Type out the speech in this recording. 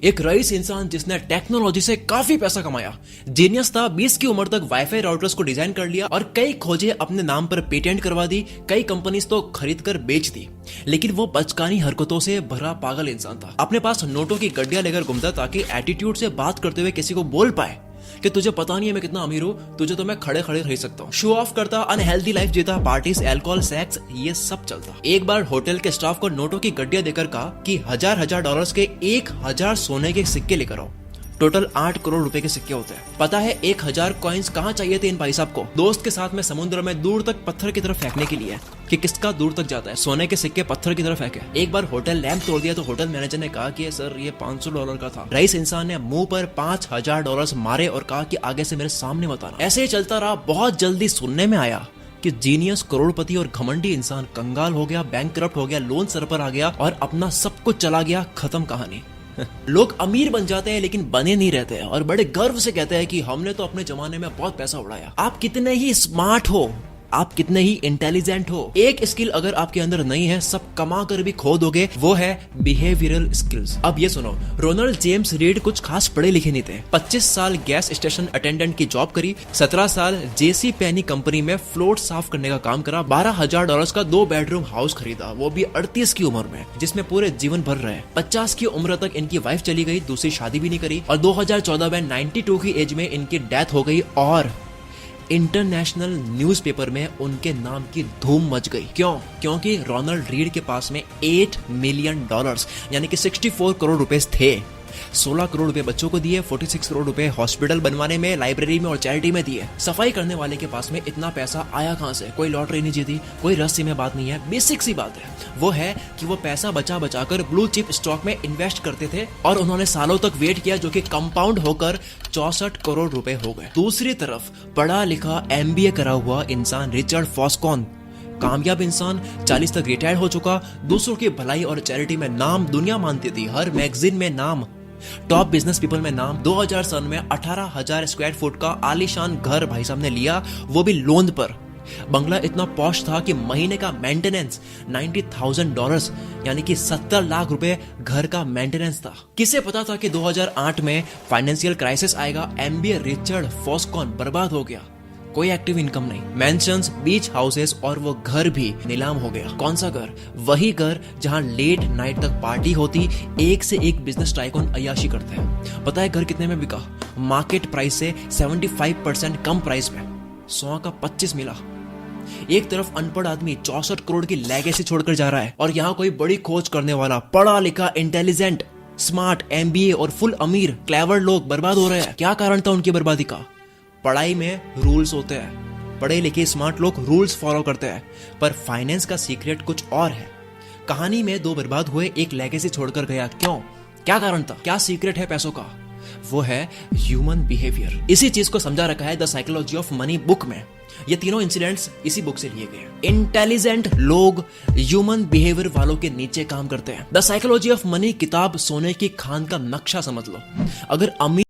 एक रईस इंसान जिसने टेक्नोलॉजी से काफी पैसा कमाया, जीनियस था, 20 की उम्र तक वाईफाई राउटर्स को डिजाइन कर लिया और कई खोजें अपने नाम पर पेटेंट करवा दी, कई कंपनीज तो खरीद कर बेच दी। लेकिन वो बचकानी हरकतों से भरा पागल इंसान था। अपने पास नोटों की गड्डियां लेकर घूमता ताकि एटीट्यूड से बात करते हुए किसी को बोल पाए कि तुझे पता नहीं है मैं कितना अमीर हूँ, तुझे तो मैं खड़े खड़े खरीद सकता हूँ। शो ऑफ करता, अनहेल्दी लाइफ जीता, पार्टीज, अल्कोहल, सेक्स, ये सब चलता। एक बार होटल के स्टाफ को नोटों की गड्डियां देकर कहा कि हजार डॉलर्स के 1000 सोने के सिक्के लेकर आओ। टोटल 8 करोड़ रुपए के सिक्के होते हैं। पता है 1000 कॉइन्स कहाँ चाहिए थे इन भाई साहब को? दोस्त के साथ में समुद्र में दूर तक पत्थर की तरफ फेंकने के लिए कि किसका दूर तक जाता है। सोने के सिक्के पत्थर की तरफ फेंके। एक बार होटल लैंप तोड़ दिया तो होटल मैनेजर ने कहा कि सर ये $500 का था। रईस इंसान ने मुंह पर $5000 मारे और कहा कि आगे से मेरे सामने बताना। ऐसे ही चलता रहा। बहुत जल्दी सुनने में आया कि जीनियस, करोड़पति और घमंडी इंसान कंगाल हो गया, बैंकक्रप्ट हो गया, लोन सर पर आ गया और अपना सब कुछ चला गया। खत्म कहानी। लोग अमीर बन जाते हैं लेकिन बने नहीं रहते हैं और बड़े गर्व से कहते हैं कि हमने तो अपने जमाने में बहुत पैसा उड़ाया। आप कितने ही स्मार्ट हो, आप कितने ही इंटेलिजेंट हो, एक स्किल अगर आपके अंदर नहीं है, सब कमा कर भी खो दोगे, वो है बिहेवियरल स्किल्स। अब ये सुनो, रोनाल्ड जेम्स रीड कुछ खास पढ़े लिखे नहीं थे। 25 साल गैस स्टेशन अटेंडेंट की जॉब करी, 17 साल जेसी पेनी कंपनी में फ्लोर साफ करने का काम करा, $12000 का 2 बेडरूम हाउस खरीदा, वो भी 38 की उम्र में, जिसमें पूरे जीवन भर रहे। 50 की उम्र तक इनकी वाइफ चली गई, दूसरी शादी भी नहीं करी और 2014 में 92 की एज में इनकी डेथ हो गई और इंटरनेशनल न्यूज़पेपर में उनके नाम की धूम मच गई। क्यों? क्योंकि रोनाल्ड रीड के पास में $8 मिलियन यानी कि 64 करोड़ रुपए थे। 16 करोड़ रुपए बच्चों को दिए, 46 करोड़ रुपए हॉस्पिटल बनवाने में, लाइब्रेरी में और चैरिटी में दिए। सफाई करने वाले के पास में इतना पैसा आया कहां से? कोई लॉटरी नहीं जीती, कोई रस्सी में बात नहीं है। बेसिक सी बात है, वो है कि वो पैसा बचा बचा कर ब्लू चिप स्टॉक में इन्वेस्ट करते थे और उन्होंने सालों तक वेट किया, जो कि कंपाउंड होकर 64 करोड़ रुपए हो गए। दूसरी तरफ पढ़ा लिखा MBA करा हुआ इंसान रिचर्ड फॉस्कॉन, कामयाब इंसान, 40 तक रिटायर्ड हो चुका, दूसरों की भलाई और चैरिटी में नाम दुनिया मानती थी, हर मैगजीन में नाम, टॉप बिजनेस पीपल में नाम। 2000 सन में 18,000 स्क्वायर फुट का आलीशान घर भाई साहब ने लिया, वो भी लोन पर। बंगला इतना पॉश था कि महीने का मेंटेनेंस $90,000 यानी कि 70 लाख रुपए घर का मेंटेनेंस था। किसे पता था कि 2008 में फाइनेंशियल क्राइसिस आएगा। MBA रिचर्ड फॉस्कॉन बर्बाद हो गया, कोई एक्टिव इनकम नहीं, मेंशंस, बीच हाउसेस और वो घर भी नीलाम हो गया। कौन सा घर? वही घर जहां लेट नाइट तक पार्टी होती, एक से एक बिजनेस टाइकून अय्याशी करते हैं। पता है घर कितने में बिका? मार्केट प्राइस से 75% कम प्राइस में। 100 का 25 मिला। एक तरफ अनपढ़ आदमी 64 करोड़ की लेगेसी छोड़कर जा रहा है और यहाँ कोई बड़ी खोज करने वाला, पढ़ा लिखा, इंटेलिजेंट, स्मार्ट, MBA और फुल अमीर, क्लेवर लोग बर्बाद हो रहे हैं। क्या कारण था उनकी बर्बादी का? पढ़ाई में रूल्स होते हैं, पढ़े लिखे स्मार्ट लोग रूल्स फॉलो करते हैं, पर फाइनेंस का सीक्रेट कुछ और है। कहानी में 2 बर्बाद हुए, एक लेगेसी छोड़कर गया। क्यों? क्या कारण था? क्या सीक्रेट है पैसों का? वो है ह्यूमन बिहेवियर। इसी चीज को समझा रखा है the psychology of money book में। ये तीनों इंसिडेंट्स इसी बुक से लिए गए। इंटेलिजेंट लोग ह्यूमन बिहेवियर वालों के नीचे काम करते हैं। द साइकोलॉजी ऑफ मनी किताब सोने की खान का नक्शा समझ लो। अगर अमीर